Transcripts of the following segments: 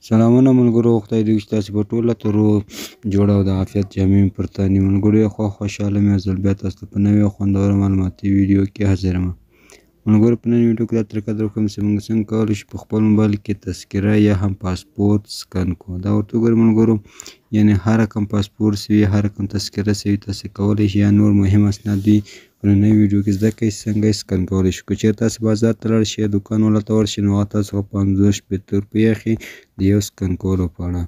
سلامونه ملګرو، خدای دې وکړي تاسې په ټوله ترو جوړه او د عافیت جامې مې پر تن وي. ملګرو یو خوشحاله یم، یو ځل بیا تاسو ته په نوې او خوندوره معلوماتي ویډیو کې حاضر یم. ملګرو په نن ویډیو کې دا طریقه در کوم چې موږ څنګه کولی شو په خپل موبایل کې تذکره یا هم پاسپورت سکن کړو. دا ورته وګورئ ملګرو، یعنې هر رقم پاسپورت وي، هر رقم تذکره وي، تاسې کولی شئ یا نور مهم اسناد وي په نننۍ ویډیو کې زده کړئ څنګه یې سکن کولی شو. که چېرې تاسې بازار ته لاړ شئ یا دوکان والا ته ورشئ نو هغه تاسو څخه 50-50 روپۍ اخلي د یو سکن کولو په اړه.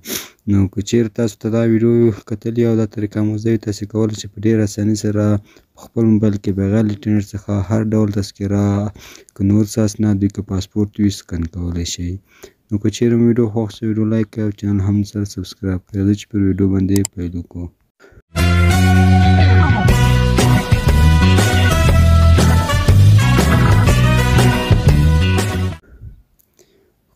نو که چېرې تاسو ته دا ویډیو کتلي او دا طریقه مو زده وي، تاسې کولی شئ په ډېره اسانۍ سره په خپل موبایل کې بغیر له انټرنټ څخه هر ډول تذکره، که نور څه اسناد وي، که پاسپورت وي، سکن کولی شئ. نو که چېرې مو ویډیو خوښ شوه ویډیو لایک کړئ او چینل هم سره سبسکرایب کړئ. راځئ چې پر ویډیو باندې پیل وکړو.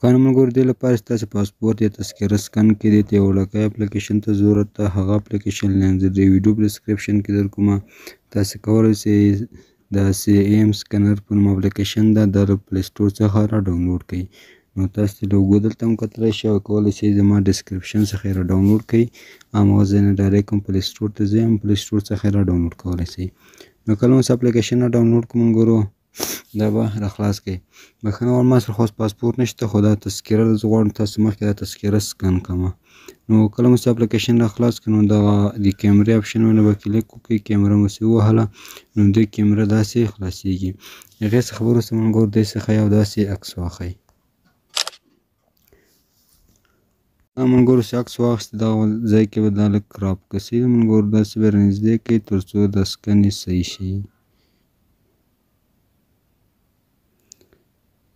ښه نو ملګرو، دې لپاره چې تاسې پاسپورت یا تذکره سکن کړئ، دې ته یو وړوکی اپلیکیشن ته ضرورت ده. هغه اپلیکیشن لینک زه د ویډیو په ډسکرپشن کې در کومه. تاسې کولی شئ داسې ایم سکنر په نوم اپلیکیشن ده، دا له پلی سټور څخه را ډاونلوډ کړئ. نو تاسې لوګو دلته هم کتلی شئ او کولی شئ زما ډسکرپشن څخه یې را ډاونلوډ کړئ. هماغه ځای نه ډایرکټ هم پلی سټور ته ځئ، هم پلی سټور څخه یې را ډاونلوډ کولی شئ. نو کله مو اپلیکیشن را ډاونلوډ کړو ملګرو، دا به را خلاص کړئ. بښنه غواړم ما سره خو پاسپورت نشته، خو دا تذکره ده، زه غواړم تاسو مخکې دا تذکره سکن کړمه. نو کله مو اپلیکیشن را خلاص کړئ، نو دغه د کیمرې اپشن باندې به کلیک وکړئ. کیمره مو چې ووهله نو دې کیمره داسې خلاصیږي. هغې څخه وروسته ملګرو دې څخه یو داسې عکس واخلئ. ملګرو چې عکس واخیستې، دغه ځای کې به دا لږ کراپ کړئ. ملګرو داسې به یې رانږدې کړئ تر څو دا سکن یې صحیح شي.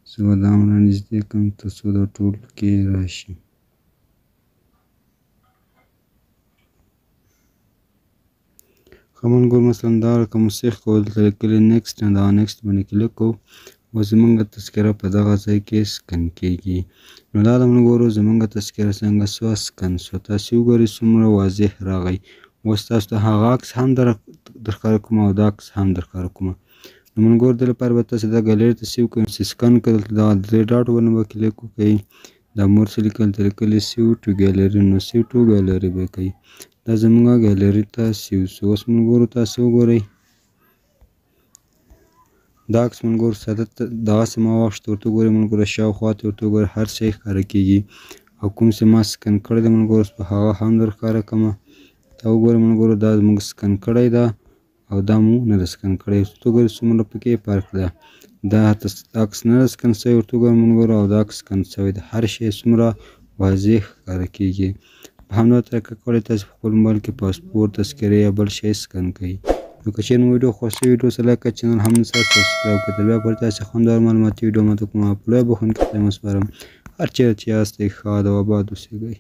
زه به دا هم رانږدې کړم تر څو دا ټول کې راشي. ښه ملګرو، مثلا دا رقم مو سیخ کړو، دلته لیکلي نیکسټ، نو دغه نیکسټ باندې کلیک کوو او زموږ تذکره په دغه ځای کې سکن کېږي. نو دا د ملګرو زموږ تذکره څنګه سوه سکن سوه. تاسې وګورئ څومره واضح راغی. اوس تاسو ته هغه عکس هم در ښکاره کومه او دا عکس هم در ښکاره کومه. نو ملګرو دې لپاره به تاسې دا ګالري ته سیو کړئ. چې سکن کړئ دلته دغه 3 ډاټ باندې به کلیک وکړئ. دا مور چې لیکل ته لیکلي سیو ټو ګالري، نو سیو ټو ګالري به کوئ. دا زموږ ګالري ته سیو سو. اوس ملګرو تاسې وګورئ دا عکس ملګرو ساده دغسې ما واخیست. ورته وګورئ ملګرو شاوخوا ته ورته وګورئ هر شی ښکاره کېږي او کوم چې ما سکن کړی دی ملګرو په هغه هم در ښکاره کړمه. دا وګورئ ملګرو دا زموږ سکن کړی ده او دا مو نه ده سکن کړی. ورته وګورئ څومره پکې فرق ده. دا عکس نه ده سکن شوی ورته وګورئ ملګرو، او دا عکس سکن شوی ده. هر شی څومره واضح ښکاره کېږي. په همدغه طریقه کولی تاسې په خپل موبایل کې پاسپورت، تذکرې یا بل شی سکن کړئ. نو که چېرې مو ویډیو خوښ شوي ویډیو سره لایک کړئ، چینل هم سره سبسکرایب کړئ. تر بیا پورې تاسې خوندور معلوماتي ویډیو ماته کومه په لویه بخښونکي خدای مو سپارم. هر چېرې چې یاست ښاد او اباد اوسېږئ.